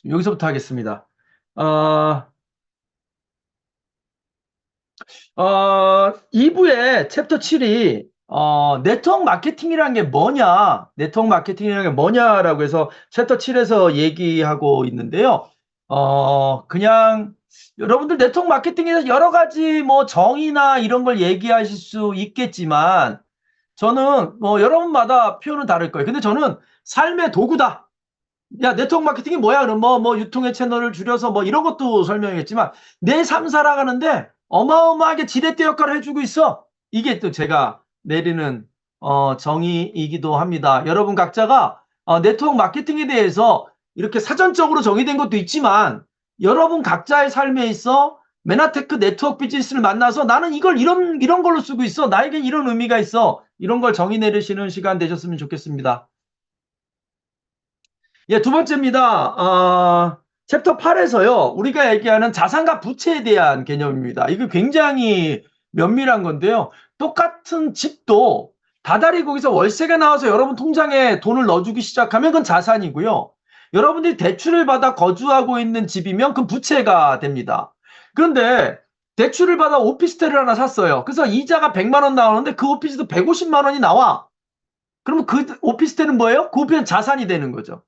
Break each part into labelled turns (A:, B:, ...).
A: 여기서부터 하겠습니다. 어, 2부의 챕터 7이 네트워크 마케팅이라는 게 뭐냐, 네트워크 마케팅이라는 게 뭐냐라고 해서 챕터 7에서 얘기하고 있는데요. 그냥 여러분들 네트워크 마케팅에서 여러 가지 뭐 정의나 이런 걸 얘기하실 수 있겠지만 저는 뭐 여러분마다 표현은 다를 거예요. 근데 저는 삶의 도구다. 야, 네트워크 마케팅이 뭐야? 그럼 뭐 유통의 채널을 줄여서 뭐 이런 것도 설명했지만 내 삶 살아가는데 어마어마하게 지렛대 역할을 해주고 있어. 이게 또 제가 내리는 정의이기도 합니다. 여러분 각자가 네트워크 마케팅에 대해서 이렇게 사전적으로 정의된 것도 있지만 여러분 각자의 삶에 있어 메나테크 네트워크 비즈니스를 만나서 나는 이걸 이런 걸로 쓰고 있어. 나에겐 이런 의미가 있어. 이런 걸 정의 내리시는 시간 되셨으면 좋겠습니다. 예, 두 번째입니다. 챕터 8에서요, 우리가 얘기하는 자산과 부채에 대한 개념입니다. 이거 굉장히 면밀한 건데요. 똑같은 집도 다달이 거기서 월세가 나와서 여러분 통장에 돈을 넣어주기 시작하면 그건 자산이고요. 여러분들이 대출을 받아 거주하고 있는 집이면 그건 부채가 됩니다. 그런데 대출을 받아 오피스텔을 하나 샀어요. 그래서 이자가 100만 원 나오는데 그 오피스도 150만 원이 나와. 그러면 그 오피스텔은 뭐예요? 그 오피스텔은 자산이 되는 거죠.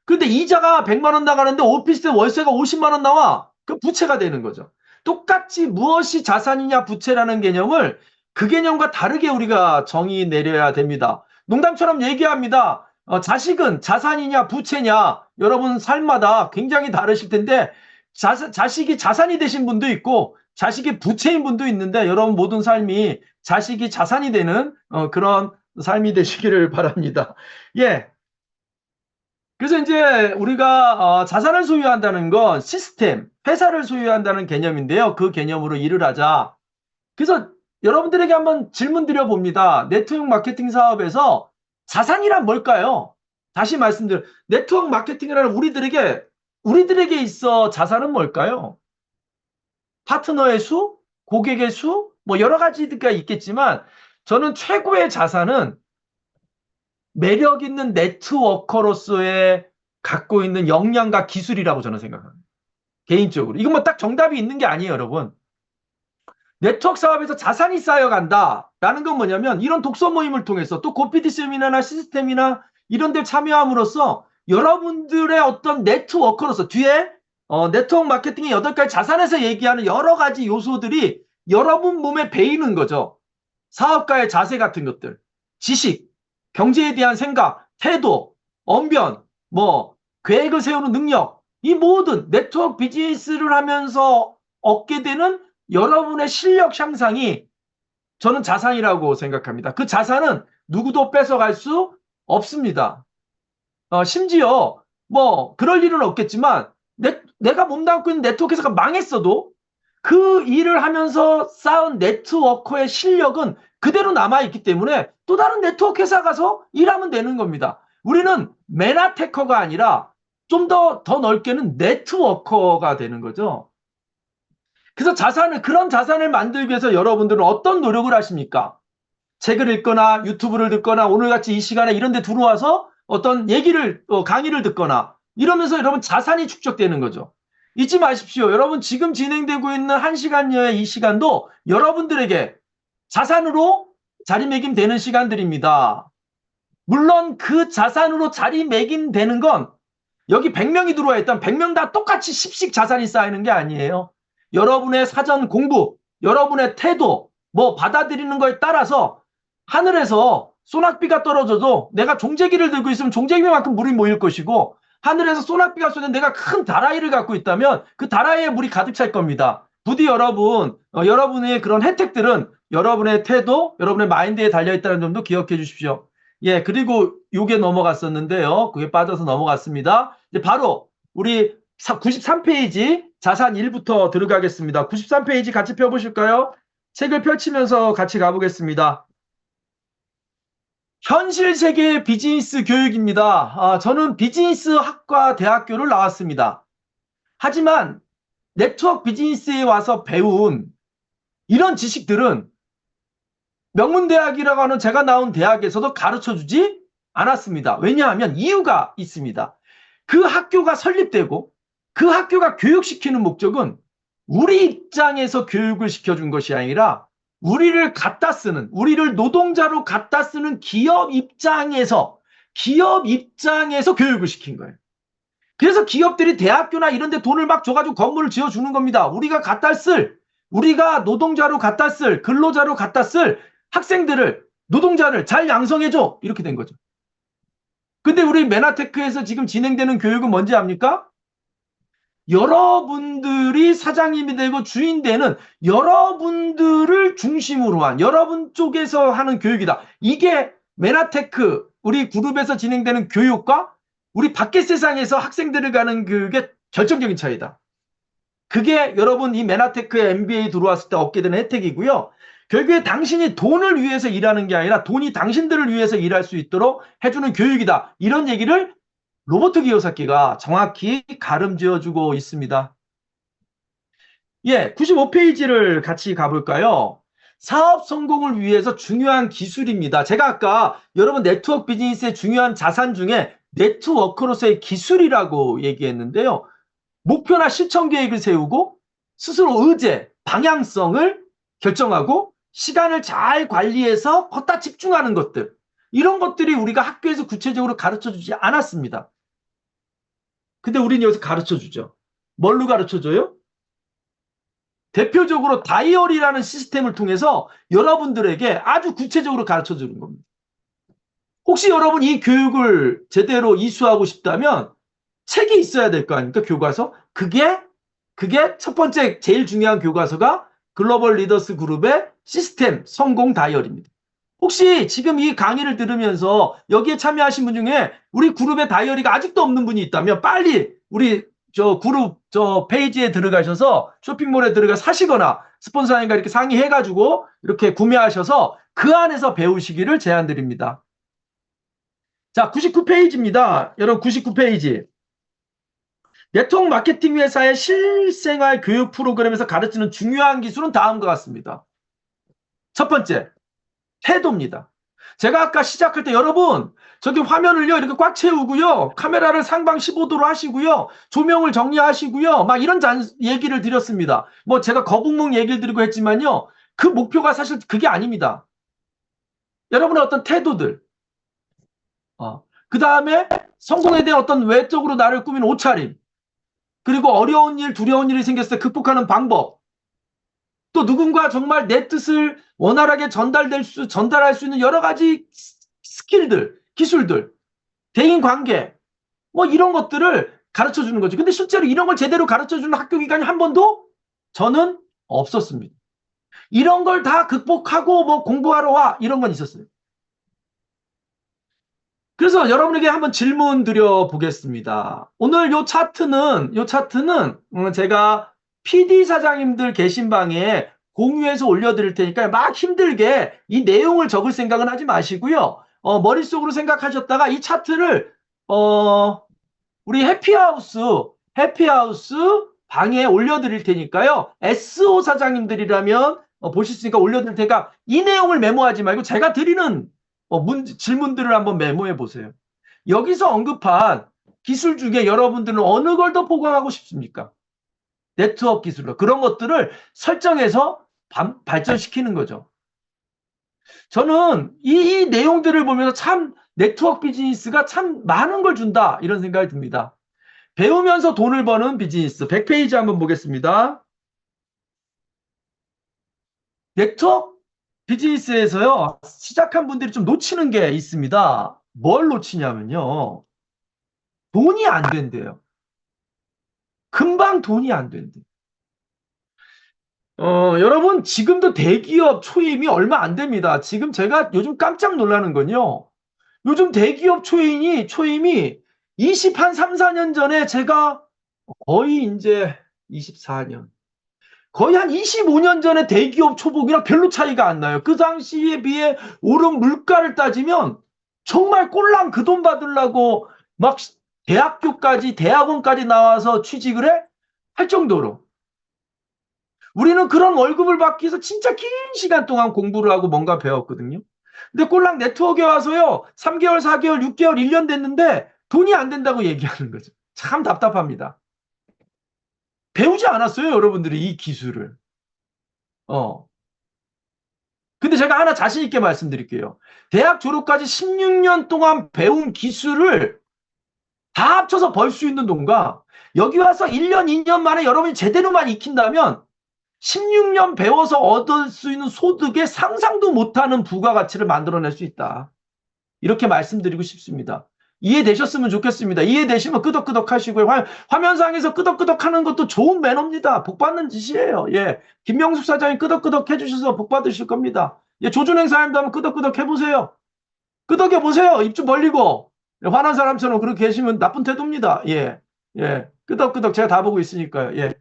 A: 근데 이자가 100만 원 나가는데 오피스텔 월세가 50만 원 나와. 그 부채가 되는 거죠. 똑같이 무엇이 자산이냐 부채라는 개념을 그 개념과 다르게 우리가 정의 내려야 됩니다. 농담처럼 얘기합니다. 자식은 자산이냐 부채냐 여러분 삶마다 굉장히 다르실 텐데 자식이 자산이 되신 분도 있고 자식이 부채인 분도 있는데 여러분 모든 삶이 자식이 자산이 되는 그런 삶이 되시기를 바랍니다. 예, 그래서 이제 우리가 자산을 소유한다는 건 시스템, 회사를 소유한다는 개념인데요. 그 개념으로 일을 하자. 그래서 여러분들에게 한번 질문 드려봅니다. 네트워크 마케팅 사업에서 자산이란 뭘까요? 다시 말씀드려. 네트워크 마케팅이라는 우리들에게 있어 자산은 뭘까요? 파트너의 수, 고객의 수, 뭐 여러 가지가 있겠지만 저는 최고의 자산은 매력 있는 네트워커로서의 갖고 있는 역량과 기술이라고 저는 생각합니다. 개인적으로. 이건 뭐 딱 정답이 있는 게 아니에요, 여러분. 네트워크 사업에서 자산이 쌓여간다라는 건 뭐냐면 이런 독서 모임을 통해서 또 고피디 세미나나 시스템이나 이런 데 참여함으로써 여러분들의 어떤 네트워커로서 뒤에 네트워크 마케팅의 8가지 자산에서 얘기하는 여러 가지 요소들이 여러분 몸에 배이는 거죠. 사업가의 자세 같은 것들, 지식, 경제에 대한 생각, 태도, 언변, 뭐 계획을 세우는 능력, 이 모든 네트워크 비즈니스를 하면서 얻게 되는 여러분의 실력 향상이 저는 자산이라고 생각합니다. 그 자산은 누구도 뺏어갈 수 없습니다. 심지어 뭐 그럴 일은 없겠지만 내가 몸담고 있는 네트워크 회사가 망했어도 그 일을 하면서 쌓은 네트워커의 실력은 그대로 남아있기 때문에 또 다른 네트워크 회사 가서 일하면 되는 겁니다. 우리는 메나테커가 아니라 좀 더 넓게는 네트워커가 되는 거죠. 그래서 그런 자산을 만들기 위해서 여러분들은 어떤 노력을 하십니까? 책을 읽거나 유튜브를 듣거나 오늘같이 이 시간에 이런 데 들어와서 어떤 강의를 듣거나 이러면서 여러분 자산이 축적되는 거죠. 잊지 마십시오. 여러분 지금 진행되고 있는 1시간여의 이 시간도 여러분들에게 자산으로 자리매김되는 시간들입니다. 물론 그 자산으로 자리매김되는 건 여기 100명이 들어와 있다면 100명 다 똑같이 10씩 자산이 쌓이는 게 아니에요. 여러분의 사전 공부, 여러분의 태도, 뭐 받아들이는 거에 따라서 하늘에서 소낙비가 떨어져도 내가 종재기를 들고 있으면 종재기만큼 물이 모일 것이고 하늘에서 소낙비가 쏘는 내가 큰 다라이를 갖고 있다면 그 다라이에 물이 가득 찰 겁니다. 부디 여러분의 그런 혜택들은 여러분의 태도, 여러분의 마인드에 달려있다는 점도 기억해 주십시오. 예, 그리고 요게 넘어갔었는데요. 그게 빠져서 넘어갔습니다. 이제 바로 우리 93페이지 자산 1부터 들어가겠습니다. 93페이지 같이 펴보실까요? 책을 펼치면서 같이 가보겠습니다. 현실 세계 비즈니스 교육입니다. 저는 비즈니스 학과 대학교를 나왔습니다. 하지만 네트워크 비즈니스에 와서 배운 이런 지식들은 명문대학이라고 하는 제가 나온 대학에서도 가르쳐 주지 않았습니다. 왜냐하면 이유가 있습니다. 그 학교가 설립되고 그 학교가 교육시키는 목적은 우리 입장에서 교육을 시켜준 것이 아니라 우리를 갖다 쓰는, 우리를 노동자로 갖다 쓰는 기업 입장에서 교육을 시킨 거예요. 그래서 기업들이 대학교나 이런 데 돈을 막 줘가지고 건물을 지어주는 겁니다. 우리가 노동자로 갖다 쓸, 근로자로 갖다 쓸 학생들을, 노동자를 잘 양성해줘. 이렇게 된 거죠. 근데 우리 메나테크에서 지금 진행되는 교육은 뭔지 압니까? 여러분들이 사장님이 되고 주인 되는 여러분들을 중심으로 한, 여러분 쪽에서 하는 교육이다. 이게 메나테크 우리 그룹에서 진행되는 교육과 우리 밖의 세상에서 학생들을 가는 교육의 결정적인 차이다. 그게 여러분 이 메나테크에 MBA 들어왔을 때 얻게 되는 혜택이고요. 결국에 당신이 돈을 위해서 일하는 게 아니라 돈이 당신들을 위해서 일할 수 있도록 해주는 교육이다. 이런 얘기를 로버트 기요사키가 정확히 가름지어주고 있습니다. 예, 95페이지를 같이 가볼까요? 사업 성공을 위해서 중요한 기술입니다. 제가 아까 여러분 네트워크 비즈니스의 중요한 자산 중에 네트워커로서의 기술이라고 얘기했는데요. 목표나 실천 계획을 세우고 스스로 의제, 방향성을 결정하고 시간을 잘 관리해서 걷다 집중하는 것들. 이런 것들이 우리가 학교에서 구체적으로 가르쳐주지 않았습니다. 근데 우리는 여기서 가르쳐주죠. 뭘로 가르쳐줘요? 대표적으로 다이어리라는 시스템을 통해서 여러분들에게 아주 구체적으로 가르쳐주는 겁니다. 혹시 여러분 이 교육을 제대로 이수하고 싶다면 책이 있어야 될 거 아닙니까? 교과서. 그게 첫 번째 제일 중요한 교과서가 글로벌 리더스 그룹의 시스템 성공 다이어리입니다. 혹시 지금 이 강의를 들으면서 여기에 참여하신 분 중에 우리 그룹의 다이어리가 아직도 없는 분이 있다면 빨리 우리 그룹 페이지에 들어가셔서 쇼핑몰에 들어가 사시거나 스폰서님과 이렇게 상의해가지고 이렇게 구매하셔서 그 안에서 배우시기를 제안드립니다. 자, 99페이지입니다. 여러분 99페이지. 네트워크 마케팅 회사의 실생활 교육 프로그램에서 가르치는 중요한 기술은 다음과 같습니다. 첫 번째, 태도입니다. 제가 아까 시작할 때 여러분 저기 화면을요 이렇게 꽉 채우고요. 카메라를 상방 15도로 하시고요. 조명을 정리하시고요. 막 이런 얘기를 드렸습니다. 뭐 제가 거북목 얘기를 드리고 했지만요. 그 목표가 사실 그게 아닙니다. 여러분의 어떤 태도들. 그 다음에 성공에 대한 어떤 외적으로 나를 꾸미는 옷차림. 그리고 어려운 일, 두려운 일이 생겼을 때 극복하는 방법. 또 누군가 정말 내 뜻을 원활하게 전달할 수 있는 여러 가지 스킬들, 기술들, 대인관계, 뭐 이런 것들을 가르쳐 주는 거죠. 근데 실제로 이런 걸 제대로 가르쳐 주는 학교 기관이 한 번도 저는 없었습니다. 이런 걸 다 극복하고 뭐 공부하러 와 이런 건 있었어요. 그래서 여러분에게 한번 질문 드려보겠습니다. 오늘 요 차트는 제가 PD 사장님들 계신 방에 공유해서 올려드릴 테니까 막 힘들게 이 내용을 적을 생각은 하지 마시고요. 머릿속으로 생각하셨다가 이 차트를 우리 해피하우스 방에 올려드릴 테니까요. SO 사장님들이라면 보실 수 있으니까 올려드릴 테니까 이 내용을 메모하지 말고 제가 드리는 질문들을 한번 메모해 보세요. 여기서 언급한 기술 중에 여러분들은 어느 걸 더 보강하고 싶습니까? 네트워크 기술로. 그런 것들을 설정해서 발전시키는 거죠. 저는 이 내용들을 보면서 참 네트워크 비즈니스가 참 많은 걸 준다 이런 생각이 듭니다. 배우면서 돈을 버는 비즈니스 100페이지 한번 보겠습니다. 네트워크 비즈니스에서요 시작한 분들이 좀 놓치는 게 있습니다. 뭘 놓치냐면요 돈이 안 된대요. 금방 돈이 안 된대. 여러분 지금도 대기업 초임이 얼마 안 됩니다. 지금 제가 요즘 깜짝 놀라는 건요. 요즘 대기업 초임이 3, 4년 전에 제가 거의 이제 24년 거의 한 25년 전에 대기업 초봉이랑 별로 차이가 안 나요. 그 당시에 비해 오른 물가를 따지면 정말 꼴랑 그 돈 받으려고 막 대학원까지 나와서 취직을 할 정도로. 우리는 그런 월급을 받기 위해서 진짜 긴 시간 동안 공부를 하고 뭔가 배웠거든요. 근데 꼴랑 네트워크에 와서요. 3개월, 4개월, 6개월, 1년 됐는데 돈이 안 된다고 얘기하는 거죠. 참 답답합니다. 배우지 않았어요, 여러분들이 이 기술을. 근데 제가 하나 자신 있게 말씀드릴게요. 대학 졸업까지 16년 동안 배운 기술을 다 합쳐서 벌 수 있는 돈과 여기 와서 1년, 2년 만에 여러분이 제대로만 익힌다면 16년 배워서 얻을 수 있는 소득의 상상도 못하는 부가가치를 만들어낼 수 있다. 이렇게 말씀드리고 싶습니다. 이해되셨으면 좋겠습니다. 이해되시면 끄덕끄덕 하시고요. 화면상에서 끄덕끄덕 하는 것도 좋은 매너입니다. 복 받는 짓이에요. 예. 김명숙 사장이 끄덕끄덕 해주셔서 복 받으실 겁니다. 예. 조준행 사장님도 한번 끄덕끄덕 해보세요. 끄덕여 보세요. 입 좀 벌리고. 예, 화난 사람처럼 그렇게 계시면 나쁜 태도입니다. 예. 예. 끄덕끄덕 제가 다 보고 있으니까요. 예.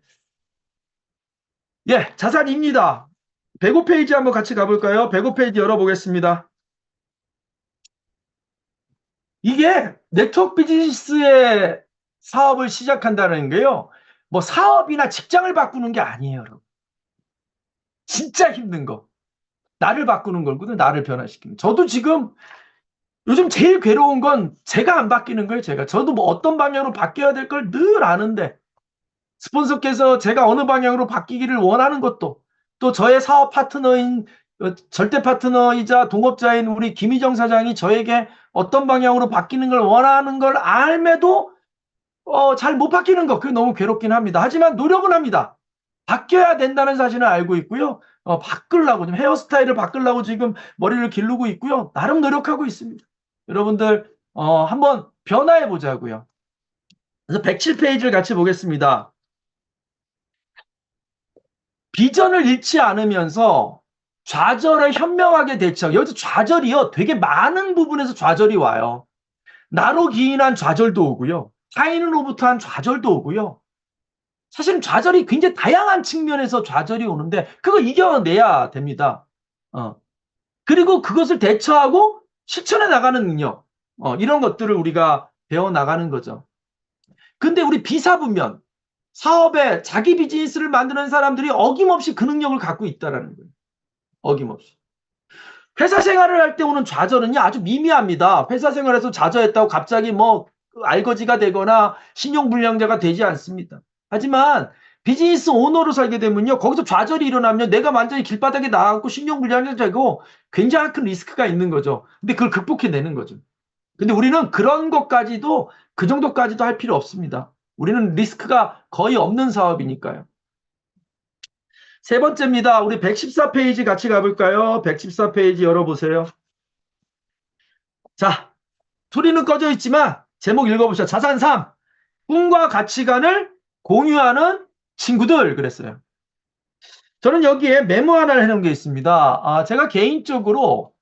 A: 예. 자산입니다. 105페이지 한번 같이 가볼까요? 105페이지 열어보겠습니다. 이게 네트워크 비즈니스의 사업을 시작한다는 게요. 뭐 사업이나 직장을 바꾸는 게 아니에요, 여러분. 진짜 힘든 거. 나를 바꾸는 거거든, 나를 변화시키는. 저도 지금 요즘 제일 괴로운 건 제가 안 바뀌는 거예요, 제가. 저도 뭐 어떤 방향으로 바뀌어야 될 걸 늘 아는데 스폰서께서 제가 어느 방향으로 바뀌기를 원하는 것도 또 저의 사업 파트너인 절대 파트너이자 동업자인 우리 김희정 사장이 저에게 어떤 방향으로 바뀌는 걸 원하는 걸 알매도 잘 못 바뀌는 거 그게 너무 괴롭긴 합니다. 하지만 노력은 합니다. 바뀌어야 된다는 사실을 알고 있고요. 바꾸려고 지금 헤어스타일을 바꾸려고 지금 머리를 기르고 있고요. 나름 노력하고 있습니다. 여러분들 한번 변화해 보자고요. 그래서 107페이지를 같이 보겠습니다. 비전을 잃지 않으면서 좌절에 현명하게 대처. 여기서 좌절이요. 되게 많은 부분에서 좌절이 와요. 나로 기인한 좌절도 오고요. 타인으로부터 한 좌절도 오고요. 사실은 좌절이 굉장히 다양한 측면에서 좌절이 오는데 그거 이겨내야 됩니다. 그리고 그것을 대처하고 실천해 나가는 능력. 이런 것들을 우리가 배워나가는 거죠. 근데 우리 비사분면 사업에 자기 비즈니스를 만드는 사람들이 어김없이 그 능력을 갖고 있다는 거예요. 어김없이. 회사 생활을 할 때 오는 좌절은요 아주 미미합니다. 회사 생활에서 좌절했다고 갑자기 뭐 알거지가 되거나 신용불량자가 되지 않습니다. 하지만 비즈니스 오너로 살게 되면요 거기서 좌절이 일어나면 내가 완전히 길바닥에 나가고 신용불량자가 되고 굉장히 큰 리스크가 있는 거죠. 근데 그걸 극복해내는 거죠. 근데 우리는 그런 것까지도 그 정도까지도 할 필요 없습니다. 우리는 리스크가 거의 없는 사업이니까요. 세 번째입니다. 우리 114페이지 같이 가볼까요? 114페이지 열어보세요. 자, 소리는 꺼져 있지만 제목 읽어보시죠. 자산 3. 꿈과 가치관을 공유하는 친구들 그랬어요. 저는 여기에 메모 하나를 해놓은 게 있습니다. 제가 개인적으로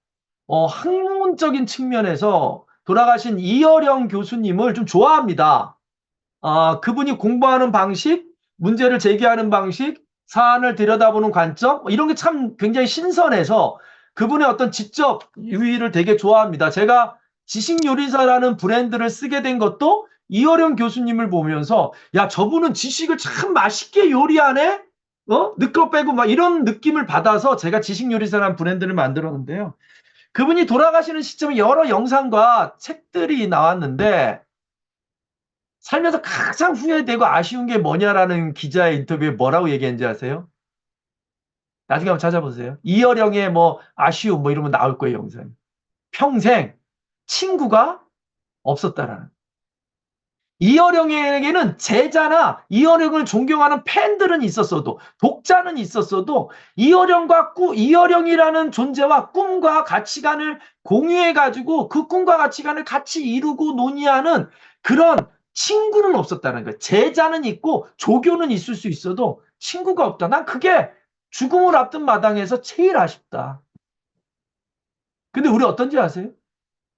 A: 학문적인 측면에서 돌아가신 이어령 교수님을 좀 좋아합니다. 그분이 공부하는 방식, 문제를 제기하는 방식, 사안을 들여다보는 관점 이런 게 참 굉장히 신선해서 그분의 어떤 지적 유희를 되게 좋아합니다. 제가 지식요리사라는 브랜드를 쓰게 된 것도 이어령 교수님을 보면서 야 저분은 지식을 참 맛있게 요리하네? 느껴 빼고 막 이런 느낌을 받아서 제가 지식요리사라는 브랜드를 만들었는데요. 그분이 돌아가시는 시점에 여러 영상과 책들이 나왔는데 살면서 가장 후회되고 아쉬운 게 뭐냐라는 기자의 인터뷰에 뭐라고 얘기했는지 아세요? 나중에 한번 찾아보세요. 이어령의 뭐 아쉬움 뭐 이러면 나올 거예요, 영상. 평생 친구가 없었다라는. 이어령에게는 제자나 이어령을 존경하는 팬들은 있었어도 독자는 있었어도 이어령이라는 존재와 꿈과 가치관을 공유해 가지고 그 꿈과 가치관을 같이 이루고 논의하는 그런 친구는 없었다는 거예요. 제자는 있고 조교는 있을 수 있어도 친구가 없다. 난 그게 죽음을 앞둔 마당에서 제일 아쉽다. 근데 우리 어떤지 아세요?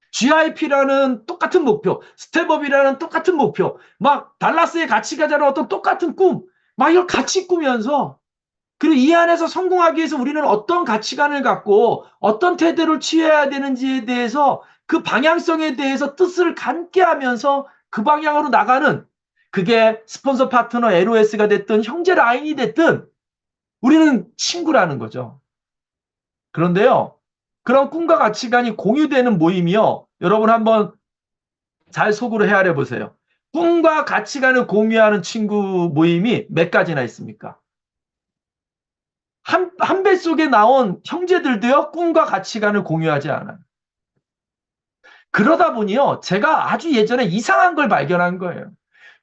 A: GIP라는 똑같은 목표, 스텝업이라는 똑같은 목표, 막 달라스에 같이 가자는 어떤 똑같은 꿈, 막 이걸 같이 꾸면서 그리고 이 안에서 성공하기 위해서 우리는 어떤 가치관을 갖고 어떤 태도를 취해야 되는지에 대해서 그 방향성에 대해서 뜻을 갖게 하면서 그 방향으로 나가는 그게 스폰서 파트너 LOS가 됐든 형제 라인이 됐든 우리는 친구라는 거죠. 그런데요. 그런 꿈과 가치관이 공유되는 모임이요. 여러분 한번 잘 속으로 헤아려 보세요. 꿈과 가치관을 공유하는 친구 모임이 몇 가지나 있습니까? 한 배 속에 나온 형제들도요, 꿈과 가치관을 공유하지 않아요. 그러다 보니요, 제가 아주 예전에 이상한 걸 발견한 거예요.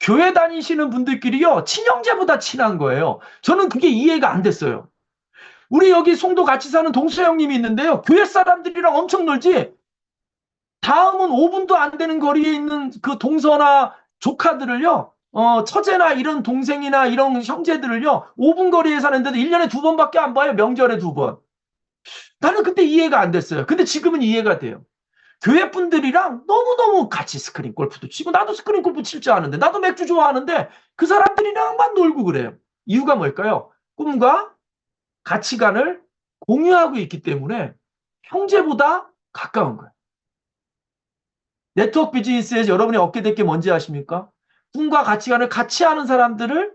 A: 교회 다니시는 분들끼리요, 친형제보다 친한 거예요. 저는 그게 이해가 안 됐어요. 우리 여기 송도 같이 사는 동수 형님이 있는데요. 교회 사람들이랑 엄청 놀지. 다음은 5분도 안 되는 거리에 있는 그 동서나 조카들을요. 처제나 이런 동생이나 이런 형제들을요. 5분 거리에 사는데도 1년에 2번밖에 안 봐요. 명절에 2번. 나는 그때 이해가 안 됐어요. 근데 지금은 이해가 돼요. 교회 분들이랑 너무너무 같이 스크린 골프도 치고 나도 스크린 골프 칠 줄 아는데 나도 맥주 좋아하는데 그 사람들이랑만 놀고 그래요. 이유가 뭘까요? 꿈과 가치관을 공유하고 있기 때문에 형제보다 가까운 거예요. 네트워크 비즈니스에서 여러분이 얻게 될 게 뭔지 아십니까? 꿈과 가치관을 같이 하는 사람들을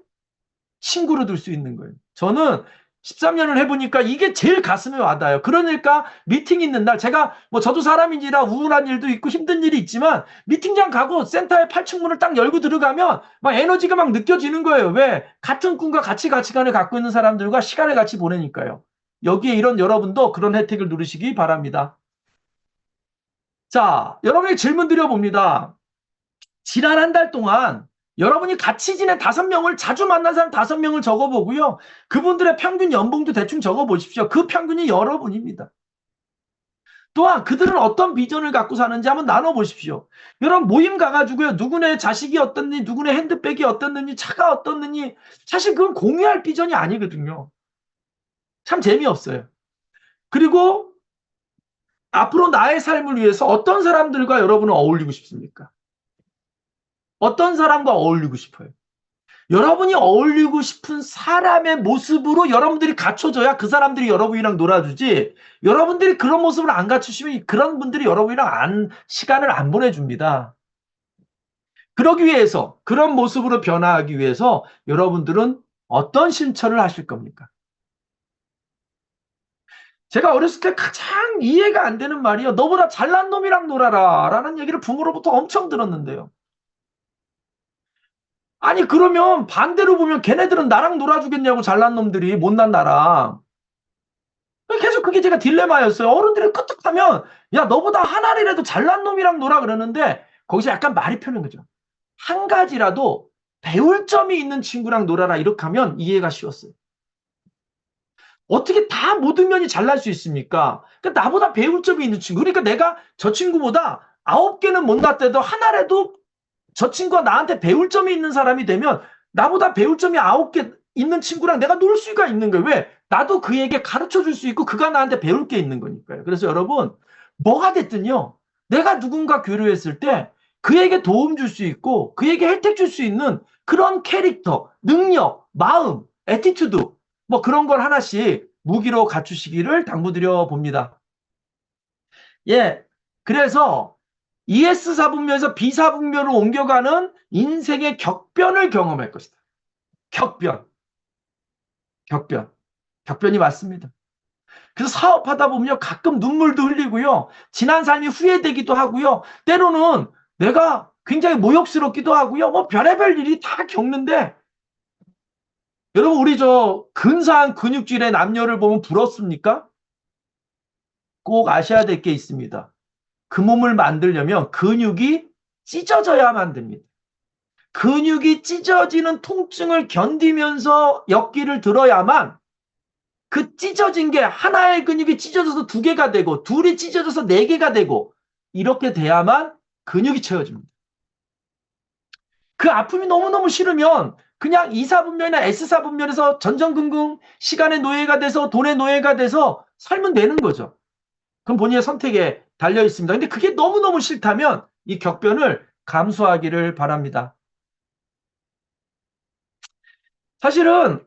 A: 친구로 둘 수 있는 거예요. 저는 13년을 해보니까 이게 제일 가슴에 와닿아요. 그러니까 미팅 있는 날 제가 뭐 저도 사람인지라 우울한 일도 있고 힘든 일이 있지만 미팅장 가고 센터의 8층문을 딱 열고 들어가면 막 에너지가 막 느껴지는 거예요. 왜? 같은 꿈과 가치관을 갖고 있는 사람들과 시간을 같이 보내니까요. 여기에 이런 여러분도 그런 혜택을 누리시기 바랍니다. 자, 여러분에게 질문 드려봅니다. 지난 한 달 동안 여러분이 같이 지낸 5명을 자주 만난 사람 5명을 적어보고요. 그분들의 평균 연봉도 대충 적어보십시오. 그 평균이 여러분입니다. 또한 그들은 어떤 비전을 갖고 사는지 한번 나눠보십시오. 여러분 모임 가가지고요. 누구네 자식이 어떻니, 누구네 핸드백이 어떻느니, 차가 어떻느니 사실 그건 공유할 비전이 아니거든요. 참 재미없어요. 그리고 앞으로 나의 삶을 위해서 어떤 사람들과 여러분은 어울리고 싶습니까? 어떤 사람과 어울리고 싶어요? 여러분이 어울리고 싶은 사람의 모습으로 여러분들이 갖춰져야 그 사람들이 여러분이랑 놀아주지. 여러분들이 그런 모습을 안 갖추시면 그런 분들이 여러분이랑 시간을 안 보내줍니다. 그러기 위해서, 그런 모습으로 변화하기 위해서 여러분들은 어떤 실천을 하실 겁니까? 제가 어렸을 때 가장 이해가 안 되는 말이요. 너보다 잘난 놈이랑 놀아라 라는 얘기를 부모로부터 엄청 들었는데요. 아니 그러면 반대로 보면 걔네들은 나랑 놀아주겠냐고, 잘난 놈들이 못난 나랑. 계속 그게 제가 딜레마였어요. 어른들이 끄떡하면 야 너보다 한 알이라도 잘난 놈이랑 놀아 그러는데 거기서 약간 말이 펴는 거죠. 한 가지라도 배울 점이 있는 친구랑 놀아라 이렇게 하면 이해가 쉬웠어요. 어떻게 다 모든 면이 잘날 수 있습니까? 그러니까 나보다 배울 점이 있는 친구. 그러니까 내가 저 친구보다 9개는 못났대도 하나라도 저 친구가 나한테 배울 점이 있는 사람이 되면 나보다 배울 점이 9개 있는 친구랑 내가 놀 수가 있는 거예요. 왜? 나도 그에게 가르쳐 줄 수 있고 그가 나한테 배울 게 있는 거니까요. 그래서 여러분 뭐가 됐든요. 내가 누군가 교류했을 때 그에게 도움 줄 수 있고 그에게 혜택 줄 수 있는 그런 캐릭터, 능력, 마음, 애티튜드 뭐 그런 걸 하나씩 무기로 갖추시기를 당부드려 봅니다. 예. 그래서 ES4분면에서 B4분면으로 옮겨가는 인생의 격변을 경험할 것이다. 격변. 격변. 격변이 맞습니다. 그래서 사업하다 보면요. 가끔 눈물도 흘리고요. 지난 삶이 후회되기도 하고요. 때로는 내가 굉장히 모욕스럽기도 하고요. 뭐 별의별 일이 다 겪는데 여러분 우리 저 근사한 근육질의 남녀를 보면 부럽습니까? 꼭 아셔야 될 게 있습니다. 그 몸을 만들려면 근육이 찢어져야만 됩니다. 근육이 찢어지는 통증을 견디면서 역기를 들어야만 그 찢어진 게 하나의 근육이 찢어져서 2개가 되고 둘이 찢어져서 4개가 되고 이렇게 돼야만 근육이 채워집니다. 그 아픔이 너무너무 싫으면 그냥 이사분면이나 S사분면에서 전전긍긍 시간의 노예가 돼서 돈의 노예가 돼서 살면 되는 거죠. 그럼 본인의 선택에 달려 있습니다. 근데 그게 너무너무 싫다면 이 격변을 감수하기를 바랍니다. 사실은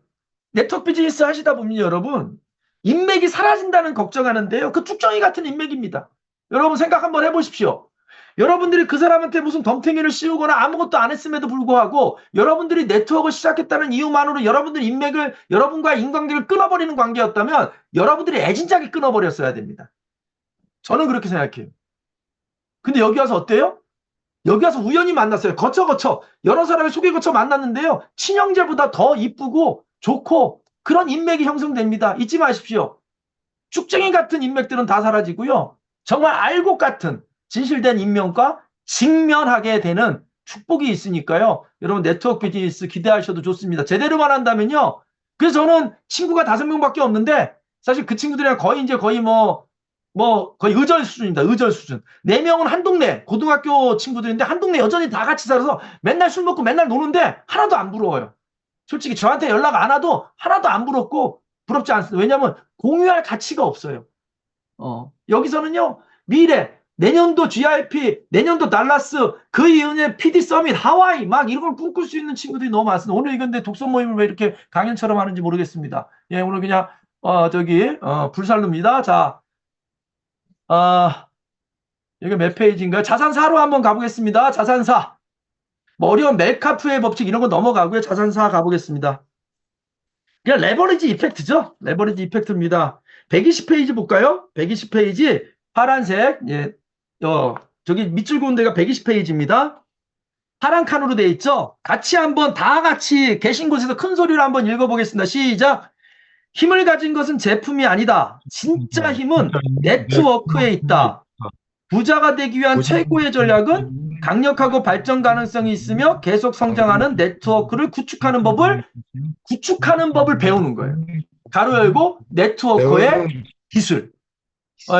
A: 네트워크 비즈니스 하시다 보면 여러분 인맥이 사라진다는 걱정하는데요. 그 쭉정이 같은 인맥입니다. 여러분 생각 한번 해보십시오. 여러분들이 그 사람한테 무슨 덤탱이를 씌우거나 아무것도 안 했음에도 불구하고 여러분들이 네트워크를 시작했다는 이유만으로 여러분들 인맥을 여러분과의 인관계를 끊어버리는 관계였다면 여러분들이 애진작에 끊어버렸어야 됩니다. 저는 그렇게 생각해요. 근데 여기 와서 어때요? 여기 와서 우연히 만났어요. 거쳐 여러 사람의 소개 거쳐 만났는데요. 친형제보다 더 이쁘고 좋고 그런 인맥이 형성됩니다. 잊지 마십시오. 쭉쟁이 같은 인맥들은 다 사라지고요. 정말 알곡 같은 진실된 인명과 직면하게 되는 축복이 있으니까요. 여러분 네트워크 비즈니스 기대하셔도 좋습니다. 제대로만 한다면요. 그래서 저는 친구가 5명밖에 없는데 사실 그 친구들이랑 거의 거의 의절 수준입니다. 의절 수준. 4명은 한 동네 고등학교 친구들인데 한 동네 여전히 다 같이 살아서 맨날 술 먹고 맨날 노는데 하나도 안 부러워요. 솔직히 저한테 연락 안 와도 하나도 안 부럽고 부럽지 않습니다. 왜냐하면 공유할 가치가 없어요. 여기서는요. 미래, 내년도 GIP, 내년도 달라스, 그 이후에 PD 서밋, 하와이 막 이런 걸 꿈꿀 수 있는 친구들이 너무 많습니다. 오늘 이건데 독서 모임을 왜 이렇게 강연처럼 하는지 모르겠습니다. 예, 오늘 그냥 불살릅니다. 자, 여기 몇 페이지인가요? 자산사로 한번 가보겠습니다. 자산사. 뭐 어려운 멜카프의 법칙 이런 거 넘어가고요. 자산사 가보겠습니다. 그냥 레버리지 이펙트죠. 레버리지 이펙트입니다. 120페이지 볼까요? 120페이지 파란색. 예, 저기 밑줄 그은 데가 120페이지입니다. 파란 칸으로 돼 있죠. 같이 한번 다 같이 계신 곳에서 큰 소리로 한번 읽어보겠습니다. 시작. 힘을 가진 것은 제품이 아니다. 진짜 힘은 네트워크에 있다. 부자가 되기 위한 최고의 전략은 강력하고 발전 가능성이 있으며 계속 성장하는 네트워크를 구축하는 법을 배우는 거예요. 가로 열고 네트워크의 기술.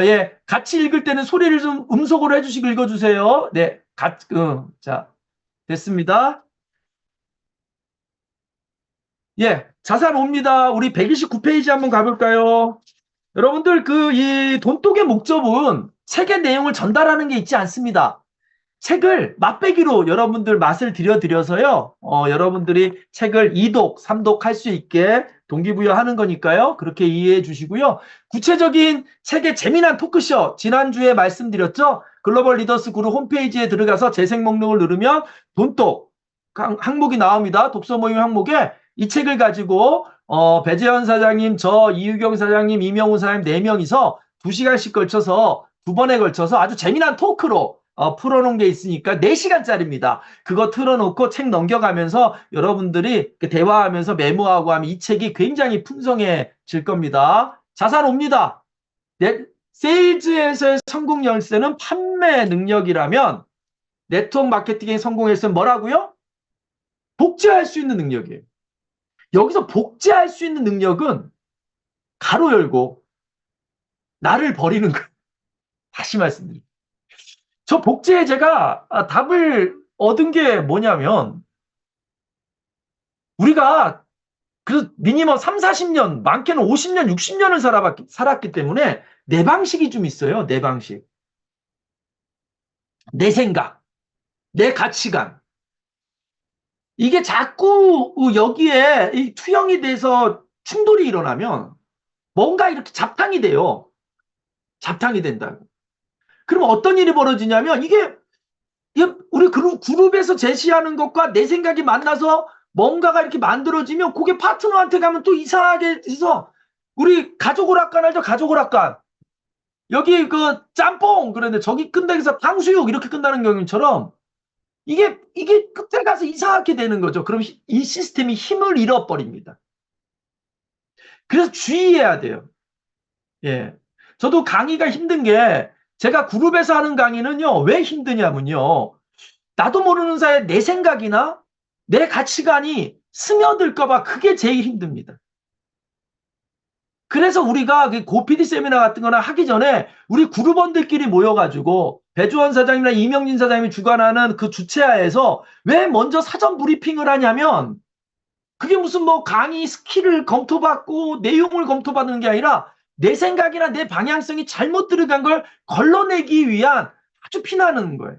A: 예, 같이 읽을 때는 소리를 좀 음속으로 해주시고 읽어주세요. 네, 자, 됐습니다. 예, 자산 옵니다. 우리 129페이지 한번 가볼까요? 여러분들 이 돈독의 목적은 책의 내용을 전달하는 게 있지 않습니다. 책을 맛배기로 여러분들 맛을 들여드려서요. 여러분들이 책을 2독, 3독 할 수 있게 동기부여하는 거니까요. 그렇게 이해해 주시고요. 구체적인 책의 재미난 토크쇼 지난주에 말씀드렸죠. 글로벌 리더스 그룹 홈페이지에 들어가서 재생 목록을 누르면 돈독 항목이 나옵니다. 독서 모임 항목에 이 책을 가지고 배재현 사장님, 저 이유경 사장님, 이명훈 사장님 4명이서 2시간씩 걸쳐서 2번에 걸쳐서 아주 재미난 토크로 풀어놓은 게 있으니까 4시간짜리입니다. 그거 틀어놓고 책 넘겨가면서 여러분들이 대화하면서 메모하고 하면 이 책이 굉장히 풍성해질 겁니다. 자산 옵니다. 세일즈에서의 성공 열쇠는 판매 능력이라면 네트워크 마케팅에 성공했으면 뭐라고요? 복제할 수 있는 능력이에요. 여기서 복제할 수 있는 능력은 가로 열고 나를 버리는 거예요. 다시 말씀드립니다. 저 복제에 제가 답을 얻은 게 뭐냐면 우리가 그 미니멈 3, 40년, 많게는 50년, 60년을 살았기 때문에 내 방식이 좀 있어요. 내 방식. 내 생각, 내 가치관. 이게 자꾸 여기에 투영이 돼서 충돌이 일어나면 뭔가 이렇게 잡탕이 돼요. 잡탕이 된다고. 그럼 어떤 일이 벌어지냐면 이게 우리 그룹에서 제시하는 것과 내 생각이 만나서 뭔가가 이렇게 만들어지면 그게 파트너한테 가면 또 이상하게 해서 우리 가족 오락관 알죠? 가족 오락관. 여기 짬뽕 그런데 저기 끝나기 위해서 탕수육 이렇게 끝나는 경우처럼 이게 끝에 가서 이상하게 되는 거죠. 그럼 이 시스템이 힘을 잃어버립니다. 그래서 주의해야 돼요. 예. 저도 강의가 힘든 게 제가 그룹에서 하는 강의는요. 왜 힘드냐면요. 나도 모르는 사이에 내 생각이나 내 가치관이 스며들까봐 그게 제일 힘듭니다. 그래서 우리가 고PD 세미나 같은 거나 하기 전에 우리 그룹원들끼리 모여가지고 배주원 사장님이나 이명진 사장님이 주관하는 그 주최하에서 왜 먼저 사전 브리핑을 하냐면 그게 무슨 강의 스킬을 검토받고 내용을 검토받는 게 아니라 내 생각이나 내 방향성이 잘못 들어간 걸 걸러내기 위한 아주 피나는 거예요.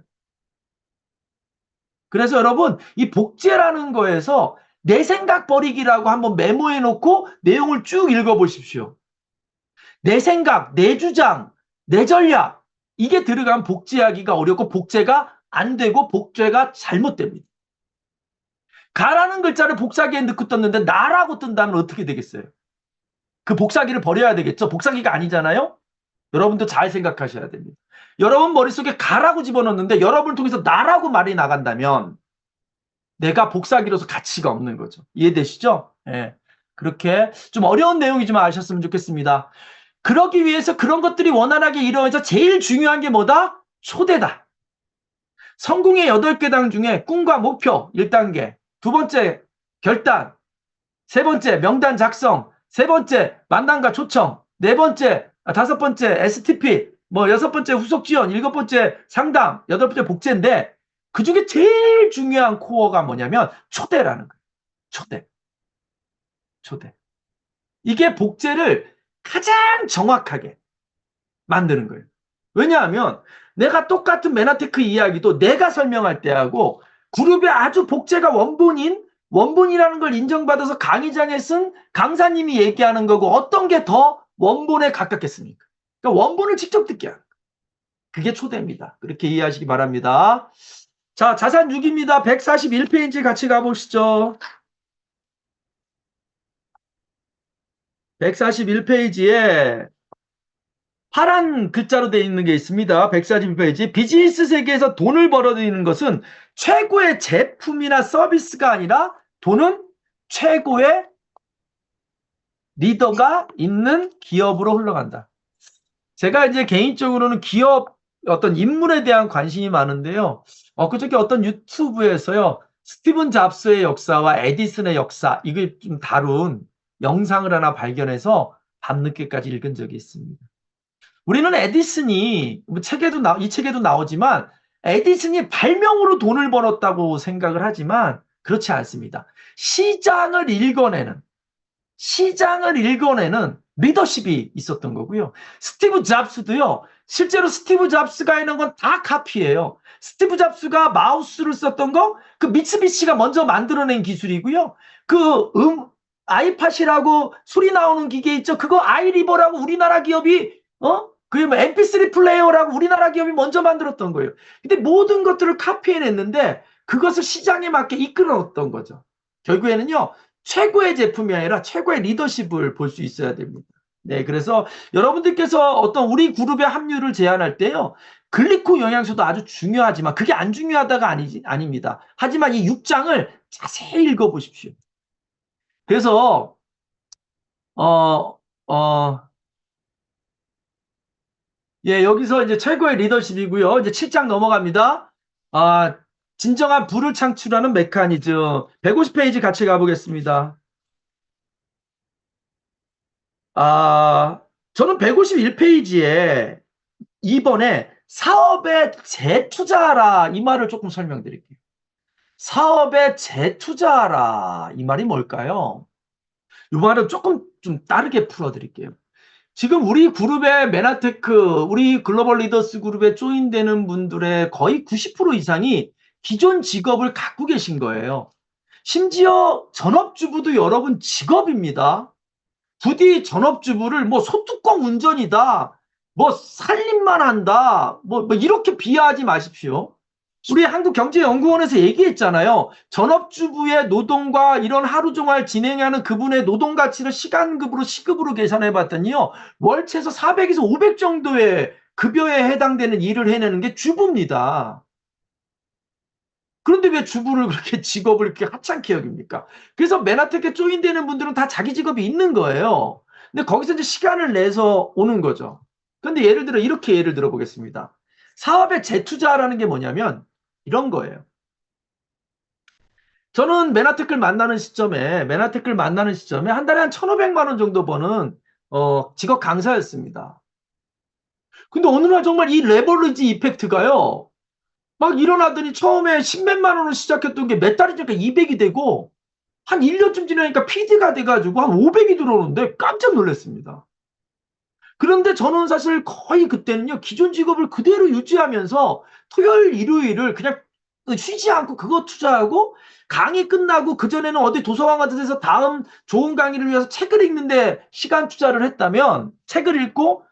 A: 그래서 여러분 이 복제라는 거에서 내 생각 버리기라고 한번 메모해 놓고 내용을 쭉 읽어보십시오. 내 생각, 내 주장, 내 전략 이게 들어가면 복제하기가 어렵고 복제가 안 되고 복제가 잘못됩니다. 가라는 글자를 복사기에 넣고 떴는데 나라고 뜬다면 어떻게 되겠어요? 그 복사기를 버려야 되겠죠? 복사기가 아니잖아요? 여러분도 잘 생각하셔야 됩니다. 여러분 머릿속에 가라고 집어넣는데 여러분을 통해서 나라고 말이 나간다면 내가 복사기로서 가치가 없는 거죠. 이해되시죠? 예. 그렇게 좀 어려운 내용이지만 아셨으면 좋겠습니다. 그러기 위해서 그런 것들이 원활하게 이루어져 제일 중요한 게 뭐다? 초대다. 성공의 8계단 중에 꿈과 목표 1단계, 두 번째 결단, 세 번째 명단 작성, 세 번째 만남과 초청, 네 번째, 다섯 번째 STP, 뭐 여섯 번째 후속 지원, 일곱 번째 상담, 여덟 번째 복제인데 그 중에 제일 중요한 코어가 뭐냐면 초대라는 거예요. 초대. 초대. 이게 복제를 가장 정확하게 만드는 거예요. 왜냐하면 내가 똑같은 메나테크 이야기도 내가 설명할 때하고 그룹의 아주 복제가 원본이라는 걸 인정받아서 강의장에 쓴 강사님이 얘기하는 거고 어떤 게 더 원본에 가깝겠습니까? 그러니까 원본을 직접 듣게 하는 거예요. 그게 초대입니다. 그렇게 이해하시기 바랍니다. 자, 자산 6입니다. 141페이지 같이 가보시죠. 141페이지에 파란 글자로 되어 있는 게 있습니다. 141페이지. 비즈니스 세계에서 돈을 벌어들이는 것은 최고의 제품이나 서비스가 아니라 돈은 최고의 리더가 있는 기업으로 흘러간다. 제가 이제 개인적으로는 기업 어떤 인물에 대한 관심이 많은데요. 그저께 어떤 유튜브에서요. 스티븐 잡스의 역사와 에디슨의 역사 이걸 좀 다룬 영상을 하나 발견해서 밤늦게까지 읽은 적이 있습니다. 우리는 에디슨이 이 책에도 나오지만 에디슨이 발명으로 돈을 벌었다고 생각을 하지만 그렇지 않습니다. 시장을 읽어내는 리더십이 있었던 거고요. 스티브 잡스도요. 실제로 스티브 잡스가 있는 건 다 카피예요. 스티브 잡스가 마우스를 썼던 거 그 미츠비시가 먼저 만들어낸 기술이고요. 그 아이팟이라고 소리 나오는 기계 있죠. 그거 아이리버라고 우리나라 기업이 그게 뭐 MP3 플레이어라고 우리나라 기업이 먼저 만들었던 거예요. 근데 모든 것들을 카피해냈는데 그것을 시장에 맞게 이끌어냈던 거죠. 결국에는요. 최고의 제품이 아니라 최고의 리더십을 볼 수 있어야 됩니다. 네, 그래서 여러분들께서 어떤 우리 그룹의 합류를 제안할 때요. 글리코 영양소도 아주 중요하지만 그게 안 중요하다가 아닙니다. 하지만 이 6장을 자세히 읽어보십시오. 그래서 예, 여기서 이제 최고의 리더십이고요. 이제 7장 넘어갑니다. 진정한 부를 창출하는 메커니즘. 150페이지 같이 가보겠습니다. 저는 151페이지에 2번에 사업에 재투자하라 이 말을 조금 설명드릴게요. 사업에 재투자하라 이 말이 뭘까요? 이 말은 조금 좀 다르게 풀어드릴게요. 지금 우리 그룹의 메나테크, 우리 글로벌 리더스 그룹에 조인되는 분들의 거의 90% 이상이 기존 직업을 갖고 계신 거예요. 심지어 전업주부도 여러분 직업입니다. 부디 전업주부를 뭐 소뚜껑 운전이다, 뭐 살림만 한다, 뭐 이렇게 비하하지 마십시오. 우리 한국경제연구원에서 얘기했잖아요. 전업주부의 노동과 이런 하루 종일 진행하는 그분의 노동 가치를 시간급으로 시급으로 계산해 봤더니요. 월 최소 400에서 500 정도의 급여에 해당되는 일을 해내는 게 주부입니다. 그런데 왜 주부를 그렇게 직업을 이렇게 하찮게 여깁니까? 그래서 메나테크에 조인되는 분들은 다 자기 직업이 있는 거예요. 근데 거기서 이제 시간을 내서 오는 거죠. 근데 예를 들어 이렇게 예를 들어 보겠습니다. 사업에 재투자라는 게 뭐냐면 이런 거예요. 저는 메나테크를 만나는 시점에 한 달에 한 1,500만 원 정도 버는 직업 강사였습니다. 근데 어느 날 정말 이 레버리지 이펙트가요. 막 일어나더니 처음에 10몇만 원을 시작했던 게 몇 달이 지나니까 200이 되고 한 1년쯤 지나니까 PD가 돼가지고 한 500이 들어오는데 깜짝 놀랐습니다. 그런데 저는 사실 거의 그때는요. 기존 직업을 그대로 유지하면서 토요일, 일요일을 그냥 쉬지 않고 그거 투자하고 강의 끝나고 그전에는 어디 도서관 같은 데서 다음 좋은 강의를 위해서 책을 읽는데 시간 투자를 했다면 책을 읽고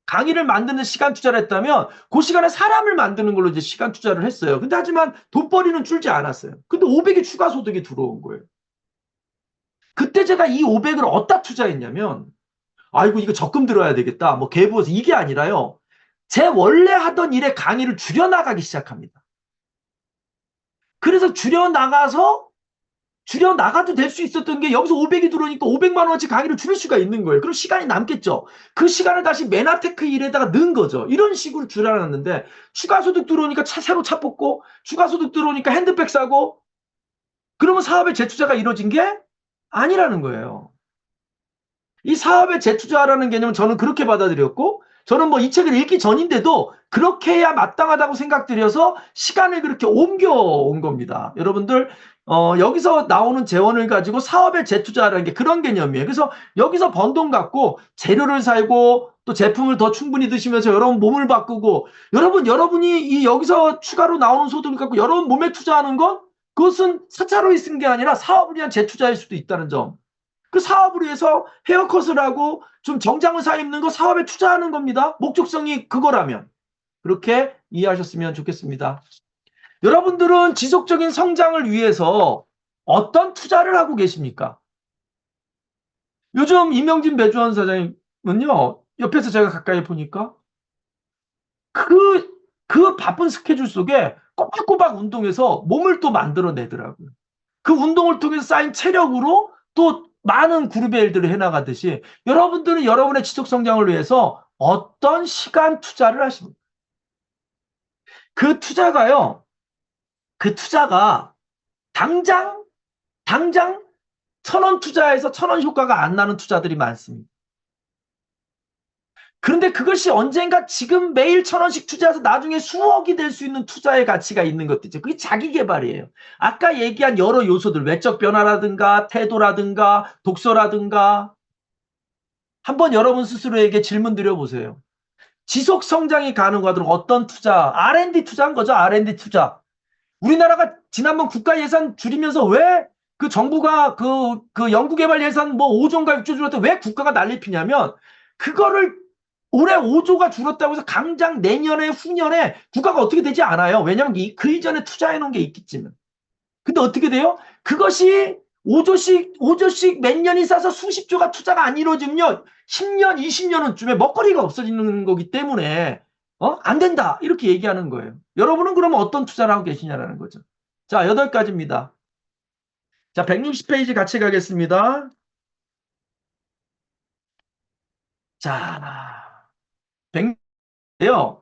A: 강의를 만드는 시간 투자를 했다면 그 시간에 사람을 만드는 걸로 이제 시간 투자를 했어요. 근데 하지만 돈벌이는 줄지 않았어요. 근데 500이 추가 소득이 들어온 거예요. 그때 제가 이 500을 어디다 투자했냐면 아이고 이거 적금 들어야 되겠다. 뭐 계부해서 이게 아니라요. 제 원래 하던 일의 강의를 줄여나가기 시작합니다. 그래서 줄여나가도 될 수 있었던 게 여기서 500이 들어오니까 500만 원어치 강의를 줄일 수가 있는 거예요. 그럼 시간이 남겠죠. 그 시간을 다시 메나테크 일에다가 넣은 거죠. 이런 식으로 줄여놨는데 추가 소득 들어오니까 새로 차 뽑고 추가 소득 들어오니까 핸드백 사고 그러면 사업의 재투자가 이루어진 게 아니라는 거예요. 이 사업의 재투자라는 개념은 저는 그렇게 받아들였고 저는 뭐 이 책을 읽기 전인데도 그렇게 해야 마땅하다고 생각들여서 시간을 그렇게 옮겨온 겁니다. 여러분들 여기서 나오는 재원을 가지고 사업에 재투자라는 게 그런 개념이에요. 그래서 여기서 번 돈 갖고 재료를 살고 또 제품을 더 충분히 드시면서 여러분 몸을 바꾸고 여러분이 이 여기서 추가로 나오는 소득을 갖고 여러분 몸에 투자하는 건 그것은 사차로이 쓴 게 아니라 사업을 위한 재투자일 수도 있다는 점. 그 사업을 위해서 헤어컷을 하고 좀 정장을 사 입는 거 사업에 투자하는 겁니다. 목적성이 그거라면. 그렇게 이해하셨으면 좋겠습니다. 여러분들은 지속적인 성장을 위해서 어떤 투자를 하고 계십니까? 요즘 이명진 배주원 사장님은요, 옆에서 제가 가까이 보니까 그 바쁜 스케줄 속에 꼬박꼬박 운동해서 몸을 또 만들어내더라고요. 그 운동을 통해서 쌓인 체력으로 또 많은 그룹의 일들을 해나가듯이 여러분들은 여러분의 지속성장을 위해서 어떤 시간 투자를 하십니까? 그 투자가요, 그 투자가 당장 1,000원 투자해서 1,000원 효과가 안 나는 투자들이 많습니다. 그런데 그것이 언젠가 지금 매일 1,000원씩 투자해서 나중에 수억이 될 수 있는 투자의 가치가 있는 것들이죠. 그게 자기 개발이에요. 아까 얘기한 여러 요소들, 외적 변화라든가 태도라든가 독서라든가 한번 여러분 스스로에게 질문 드려보세요. 지속 성장이 가능하도록 어떤 투자, R&D 투자한 거죠. R&D 투자. 우리나라가 지난번 국가 예산 줄이면서 왜 그 정부가 그 연구개발 예산 뭐 5조인가 6조 줄었다 왜 국가가 난리 피냐면 그거를 올해 5조가 줄었다고 해서 당장 내년에 후년에 국가가 어떻게 되지 않아요. 왜냐하면 그 이전에 투자해 놓은 게 있기 때문에. 근데 어떻게 돼요? 그것이 5조씩 몇 년이 쌓아서 수십조가 투자가 안 이루어지면요. 10년, 20년은 쯤에 먹거리가 없어지는 거기 때문에 안 된다. 이렇게 얘기하는 거예요. 여러분은 그러면 어떤 투자를 하고 계시냐라는 거죠. 자, 8가지입니다. 자, 160페이지 같이 가겠습니다. 자, 100요.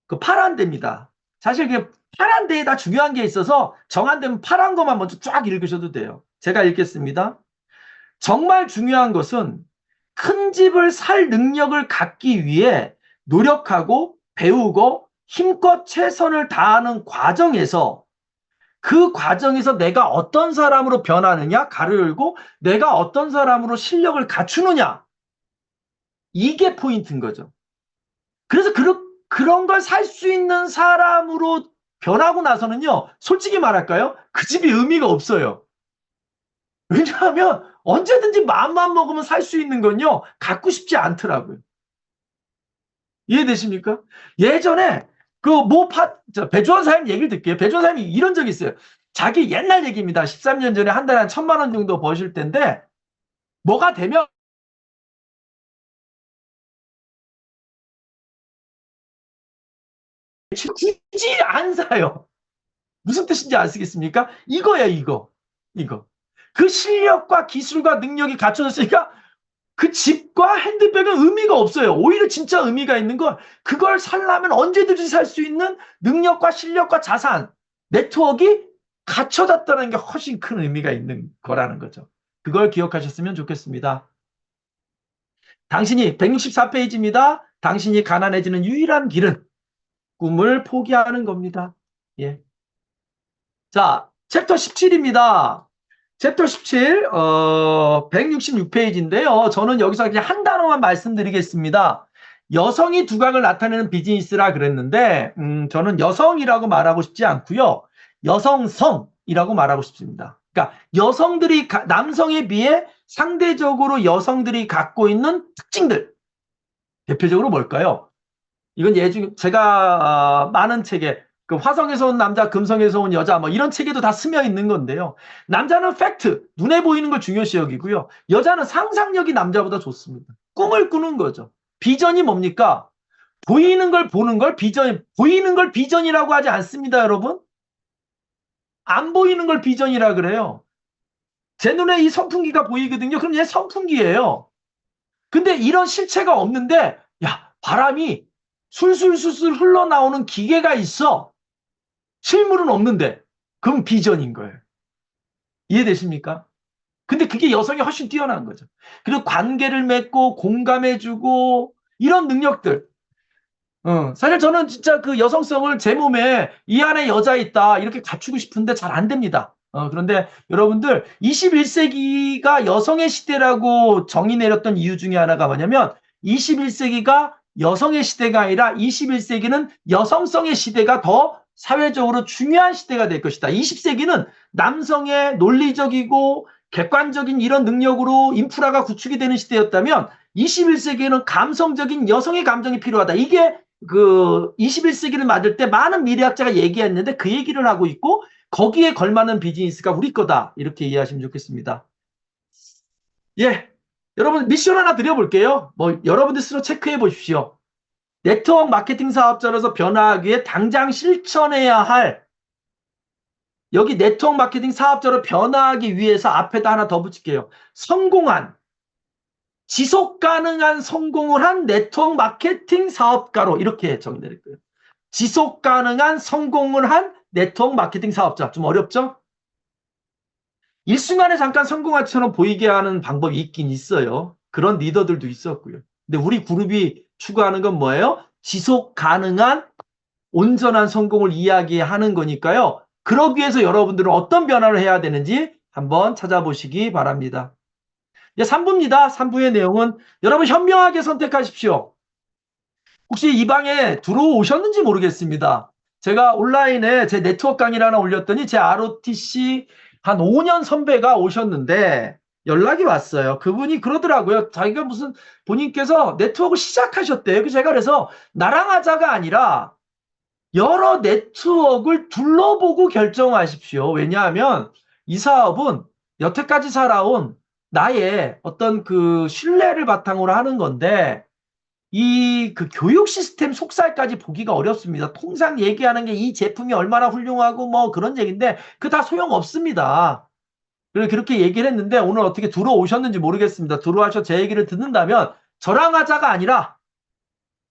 A: 그 파란 데입니다. 사실 그 파란 데에다 중요한 게 있어서 정한되면 파란 것만 먼저 쫙 읽으셔도 돼요. 제가 읽겠습니다. 정말 중요한 것은 큰 집을 살 능력을 갖기 위해 노력하고 배우고 힘껏 최선을 다하는 과정에서 그 과정에서 내가 어떤 사람으로 변하느냐, 가로 열고 내가 어떤 사람으로 실력을 갖추느냐 이게 포인트인 거죠. 그래서 그런 걸 살 수 있는 사람으로 변하고 나서는요, 솔직히 말할까요? 그 집이 의미가 없어요. 왜냐하면 언제든지 마음만 먹으면 살 수 있는 건요, 갖고 싶지 않더라고요. 이해되십니까? 예전에 배주원 사장님 얘기를 듣게요. 배주원 사장님이 이런 적이 있어요. 자기 옛날 얘기입니다. 13년 전에 한 달에 한 1,000만 원 정도 버실 텐데 뭐가 되면 굳이 안 사요. 무슨 뜻인지 아시겠습니까? 이거야, 이거. 그 실력과 기술과 능력이 갖춰졌으니까 그 집과 핸드백은 의미가 없어요. 오히려 진짜 의미가 있는 건 그걸 살려면 언제든지 살 수 있는 능력과 실력과 자산, 네트워크가 갖춰졌다는 게 훨씬 큰 의미가 있는 거라는 거죠. 그걸 기억하셨으면 좋겠습니다. 당신이 164페이지입니다. 당신이 가난해지는 유일한 길은 꿈을 포기하는 겁니다. 예. 자, 챕터 17입니다. 챕터 17, 166페이지인데요. 저는 여기서 그냥 한 단어만 말씀드리겠습니다. 여성이 두각을 나타내는 비즈니스라 그랬는데, 저는 여성이라고 말하고 싶지 않고요. 여성성이라고 말하고 싶습니다. 그러니까 여성들이, 남성에 비해 상대적으로 여성들이 갖고 있는 특징들. 대표적으로 뭘까요? 이건 제가 많은 책에 그 화성에서 온 남자, 금성에서 온 여자 뭐 이런 책에도 다 스며 있는 건데요. 남자는 팩트, 눈에 보이는 걸 중요시 여기고요. 여자는 상상력이 남자보다 좋습니다. 꿈을 꾸는 거죠. 비전이 뭡니까? 보이는 걸 보는 걸 보이는 걸 비전이라고 하지 않습니다, 여러분. 안 보이는 걸 비전이라 그래요. 제 눈에 이 선풍기가 보이거든요. 그럼 얘 선풍기예요. 근데 이런 실체가 없는데, 야, 바람이 술술술술 흘러나오는 기계가 있어. 실물은 없는데. 그럼 비전인 거예요. 이해되십니까? 근데 그게 여성이 훨씬 뛰어난 거죠. 그리고 관계를 맺고 공감해주고 이런 능력들. 사실 저는 진짜 그 여성성을 제 몸에 이 안에 여자 있다 이렇게 갖추고 싶은데 잘 안 됩니다. 그런데 여러분들 21세기가 여성의 시대라고 정의 내렸던 이유 중에 하나가 뭐냐면 21세기가 여성의 시대가 아니라 21세기는 여성성의 시대가 더 사회적으로 중요한 시대가 될 것이다. 20세기는 남성의 논리적이고 객관적인 이런 능력으로 인프라가 구축이 되는 시대였다면 21세기에는 감성적인 여성의 감정이 필요하다. 이게 그 21세기를 맞을 때 많은 미래학자가 얘기했는데 그 얘기를 하고 있고 거기에 걸맞는 비즈니스가 우리 거다. 이렇게 이해하시면 좋겠습니다. 예. 여러분 미션 하나 드려볼게요. 뭐 여러분들 스스로 체크해 보십시오. 네트워크 마케팅 사업자로서 변화하기 위해 당장 실천해야 할 여기 네트워크 마케팅 사업자로 변화하기 위해서 앞에다 하나 더 붙일게요. 성공한 지속 가능한 성공을 한 네트워크 마케팅 사업가로 이렇게 정의될 거예요. 지속 가능한 성공을 한 네트워크 마케팅 사업자. 좀 어렵죠? 일순간에 잠깐 성공한 처럼 보이게 하는 방법이 있긴 있어요. 그런 리더들도 있었고요. 근데 우리 그룹이 추구하는 건 뭐예요? 지속 가능한 온전한 성공을 이야기하는 거니까요. 그러기 위해서 여러분들은 어떤 변화를 해야 되는지 한번 찾아보시기 바랍니다. 이제 3부입니다. 3부의 내용은 여러분 현명하게 선택하십시오. 혹시 이 방에 들어오셨는지 모르겠습니다. 제가 온라인에 제 네트워크 강의를 하나 올렸더니 제 ROTC 한 5년 선배가 오셨는데 연락이 왔어요. 그분이 그러더라고요. 자기가 무슨 본인께서 네트워크를 시작하셨대요. 제가 그래서 나랑 하자가 아니라 여러 네트워크를 둘러보고 결정하십시오. 왜냐하면 이 사업은 여태까지 살아온 나의 어떤 그 신뢰를 바탕으로 하는 건데 이 그 교육 시스템 속살까지 보기가 어렵습니다. 통상 얘기하는 게 이 제품이 얼마나 훌륭하고 뭐 그런 얘기인데 그 다 소용없습니다. 그렇게 얘기를 했는데 오늘 어떻게 들어오셨는지 모르겠습니다. 들어와서 제 얘기를 듣는다면 저랑 하자가 아니라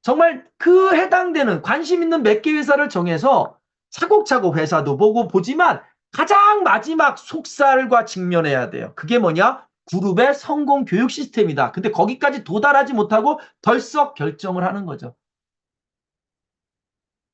A: 정말 그 해당되는 관심 있는 몇 개 회사를 정해서 차곡차곡 회사도 보고 보지만 가장 마지막 속살과 직면해야 돼요. 그게 뭐냐? 그룹의 성공 교육 시스템이다. 근데 거기까지 도달하지 못하고 덜썩 결정을 하는 거죠.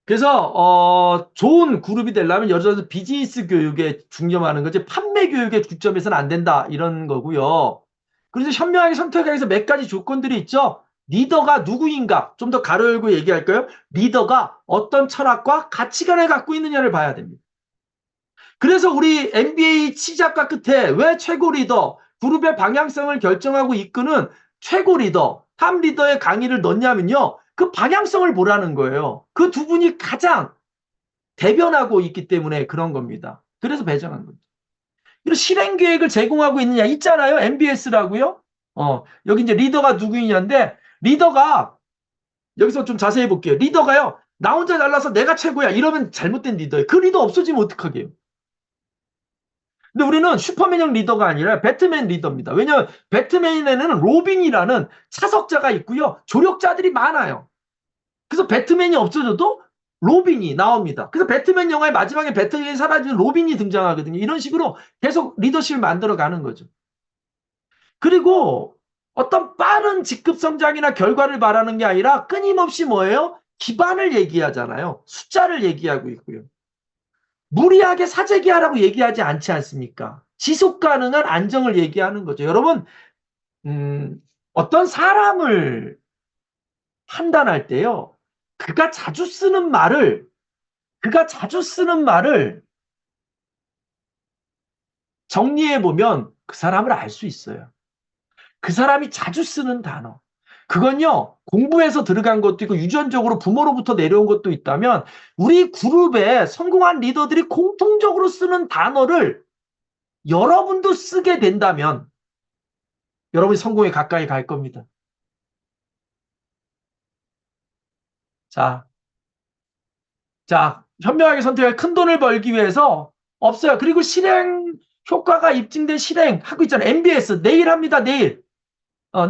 A: 그래서 좋은 그룹이 되려면 여전히 비즈니스 교육에 중점하는 거지 판매 교육에 중점해서는 안 된다 이런 거고요. 그래서 현명하게 선택하기 위해서 몇 가지 조건들이 있죠. 리더가 누구인가 좀 더 가로 열고 얘기할까요? 리더가 어떤 철학과 가치관을 갖고 있느냐를 봐야 됩니다. 그래서 우리 MBA 시작과 끝에 왜 최고 리더, 그룹의 방향성을 결정하고 이끄는 최고 리더, 탑 리더의 강의를 넣냐면요. 그 방향성을 보라는 거예요. 그 두 분이 가장 대변하고 있기 때문에 그런 겁니다. 그래서 배정한 거죠. 그리고 실행 계획을 제공하고 있느냐 있잖아요. MBS라고요. 여기 이제 리더가 누구이냐인데 리더가 여기서 좀 자세히 볼게요. 리더가요. 나 혼자 잘나서 내가 최고야. 이러면 잘못된 리더예요. 그 리더 없어지면 어떡하게요? 근데 우리는 슈퍼맨형 리더가 아니라 배트맨 리더입니다. 왜냐하면 배트맨에는 로빈이라는 차석자가 있고요. 조력자들이 많아요. 그래서 배트맨이 없어져도 로빈이 나옵니다. 그래서 배트맨 영화의 마지막에 배트맨이 사라지는 로빈이 등장하거든요. 이런 식으로 계속 리더십을 만들어가는 거죠. 그리고 어떤 빠른 직급 성장이나 결과를 말하는 게 아니라 끊임없이 뭐예요? 기반을 얘기하잖아요. 숫자를 얘기하고 있고요. 무리하게 사재기하라고 얘기하지 않지 않습니까? 지속 가능한 안정을 얘기하는 거죠. 여러분, 어떤 사람을 판단할 때요. 그가 자주 쓰는 말을 정리해 보면 그 사람을 알 수 있어요. 그 사람이 자주 쓰는 단어. 그건요, 공부해서 들어간 것도 있고, 유전적으로 부모로부터 내려온 것도 있다면, 우리 그룹에 성공한 리더들이 공통적으로 쓰는 단어를 여러분도 쓰게 된다면, 여러분이 성공에 가까이 갈 겁니다. 자, 자, 현명하게 선택할 큰 돈을 벌기 위해서 없어요. 그리고 실행 효과가 입증된 실행 하고 있잖아요. MBS 내일 합니다. 내일.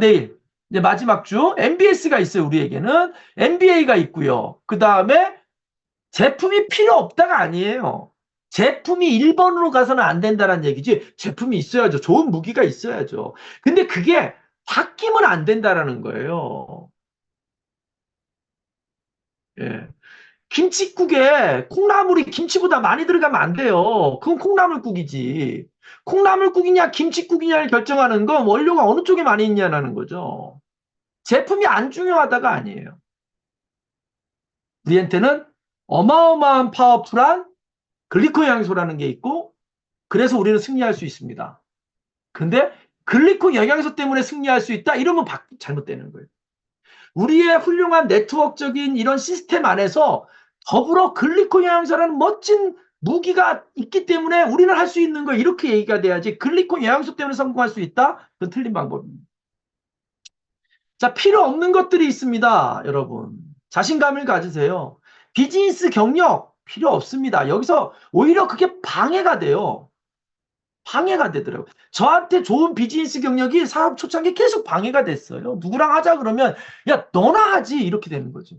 A: 내일. 이제 마지막 주 MBS가 있어요. 우리에게는 MBA가 있고요. 그 다음에 제품이 필요 없다가 아니에요. 제품이 1번으로 가서는 안 된다는 얘기지. 제품이 있어야죠. 좋은 무기가 있어야죠. 근데 그게 바뀌면 안 된다라는 거예요. 예. 김칫국에 콩나물이 김치보다 많이 들어가면 안 돼요. 그건 콩나물국이지. 콩나물국이냐 김칫국이냐를 결정하는 건 원료가 어느 쪽에 많이 있냐라는 거죠. 제품이 안 중요하다가 아니에요. 우리한테는 어마어마한 파워풀한 글리코 영양소라는 게 있고 그래서 우리는 승리할 수 있습니다. 근데 글리코 영양소 때문에 승리할 수 있다? 이러면 잘못되는 거예요. 우리의 훌륭한 네트워크적인 이런 시스템 안에서 더불어 글리코 영양소라는 멋진 무기가 있기 때문에 우리는 할 수 있는 거 이렇게 얘기가 돼야지 글리코 영양소 때문에 성공할 수 있다? 그건 틀린 방법입니다. 자, 필요 없는 것들이 있습니다. 여러분. 자신감을 가지세요. 비즈니스 경력 필요 없습니다. 여기서 오히려 그게 방해가 돼요. 방해가 되더라고요. 저한테 좋은 비즈니스 경력이 사업 초창기에 계속 방해가 됐어요. 누구랑 하자 그러면 야 너나 하지 이렇게 되는 거죠.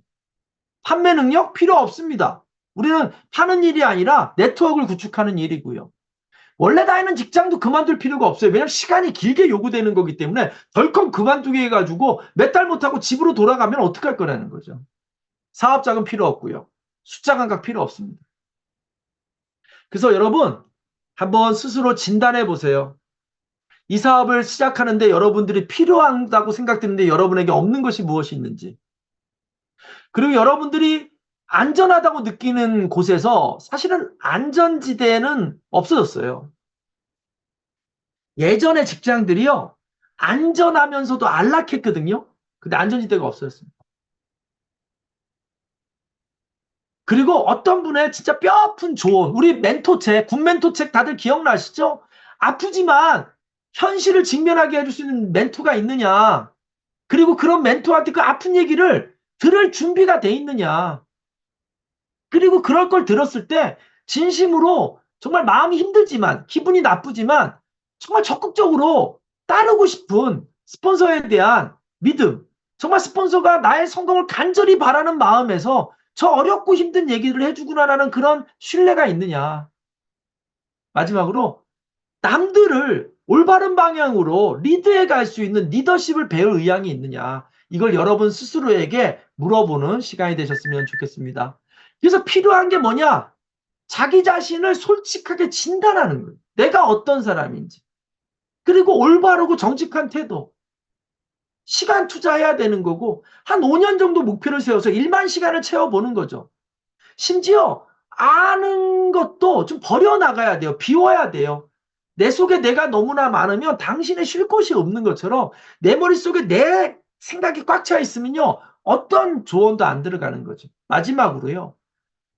A: 판매 능력 필요 없습니다. 우리는 파는 일이 아니라 네트워크를 구축하는 일이고요. 원래 다니는 직장도 그만둘 필요가 없어요. 왜냐하면 시간이 길게 요구되는 거기 때문에 덜컥 그만두게 해가지고 몇 달 못하고 집으로 돌아가면 어떡할 거라는 거죠. 사업자금 필요 없고요. 숫자 감각 필요 없습니다. 그래서 여러분 한번 스스로 진단해 보세요. 이 사업을 시작하는데 여러분들이 필요하다고 생각되는데 여러분에게 없는 것이 무엇이 있는지. 그리고 여러분들이 안전하다고 느끼는 곳에서 사실은 안전지대는 없어졌어요. 예전에 직장들이요. 안전하면서도 안락했거든요. 근데 안전지대가 없어졌습니다. 그리고 어떤 분의 진짜 뼈아픈 조언, 우리 멘토책, 군 멘토책 다들 기억나시죠? 아프지만 현실을 직면하게 해줄 수 있는 멘토가 있느냐. 그리고 그런 멘토한테 그 아픈 얘기를 들을 준비가 돼 있느냐. 그리고 그럴 걸 들었을 때 진심으로 정말 마음이 힘들지만 기분이 나쁘지만 정말 적극적으로 따르고 싶은 스폰서에 대한 믿음. 정말 스폰서가 나의 성공을 간절히 바라는 마음에서 저 어렵고 힘든 얘기를 해주구나라는 그런 신뢰가 있느냐. 마지막으로 남들을 올바른 방향으로 리드해 갈 수 있는 리더십을 배울 의향이 있느냐. 이걸 여러분 스스로에게 물어보는 시간이 되셨으면 좋겠습니다. 그래서 필요한 게 뭐냐? 자기 자신을 솔직하게 진단하는 거예요. 내가 어떤 사람인지. 그리고 올바르고 정직한 태도. 시간 투자해야 되는 거고 한 5년 정도 목표를 세워서 1만 시간을 채워보는 거죠. 심지어 아는 것도 좀 버려나가야 돼요. 비워야 돼요. 내 속에 내가 너무나 많으면 당신의 쉴 곳이 없는 것처럼 내 머릿속에 내 생각이 꽉 차 있으면요. 어떤 조언도 안 들어가는 거죠. 마지막으로요.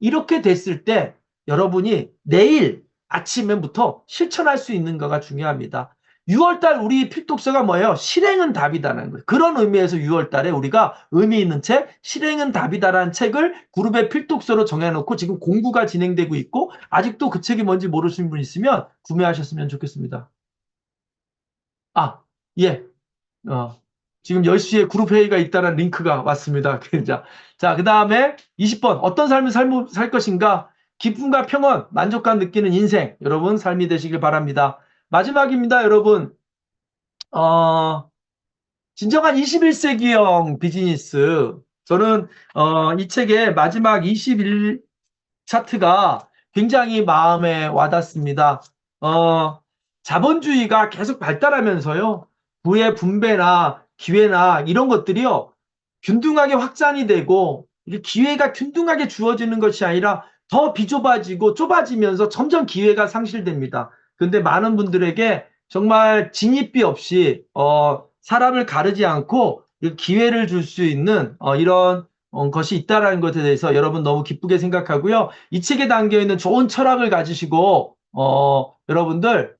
A: 이렇게 됐을 때 여러분이 내일 아침부터 실천할 수 있는 거가 중요합니다. 6월달 우리 필독서가 뭐예요? 실행은 답이다라는 거예요. 그런 의미에서 6월달에 우리가 의미 있는 책, 실행은 답이다라는 책을 그룹의 필독서로 정해놓고 지금 공부가 진행되고 있고 아직도 그 책이 뭔지 모르시는 분 있으면 구매하셨으면 좋겠습니다. 아, 예. 지금 10시에 그룹 회의가 있다는 링크가 왔습니다. 자, 그 다음에 20번. 어떤 삶을 살 것인가? 기쁨과 평온, 만족감 느끼는 인생. 여러분, 삶이 되시길 바랍니다. 마지막입니다, 여러분. 진정한 21세기형 비즈니스. 저는, 이 책의 마지막 21 차트가 굉장히 마음에 와닿습니다. 자본주의가 계속 발달하면서요. 부의 분배나 기회나 이런 것들이요. 균등하게 확산이 되고 기회가 균등하게 주어지는 것이 아니라 더 비좁아지고 좁아지면서 점점 기회가 상실됩니다. 근데 많은 분들에게 정말 진입비 없이 사람을 가르지 않고 기회를 줄 수 있는 이런 것이 있다라는 것에 대해서 여러분 너무 기쁘게 생각하고요. 이 책에 담겨 있는 좋은 철학을 가지시고 여러분들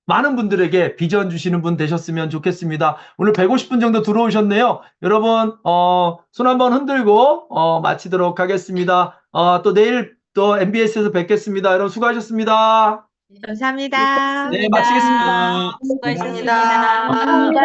A: 많은 분들에게 비전 주시는 분 되셨으면 좋겠습니다. 오늘 150분 정도 들어오셨네요. 여러분, 손 한번 흔들고, 마치도록 하겠습니다. 또 내일 또 MBS에서 뵙겠습니다. 여러분 수고하셨습니다.
B: 감사합니다.
A: 네, 마치겠습니다.
B: 수고하셨습니다.
C: 감사합니다.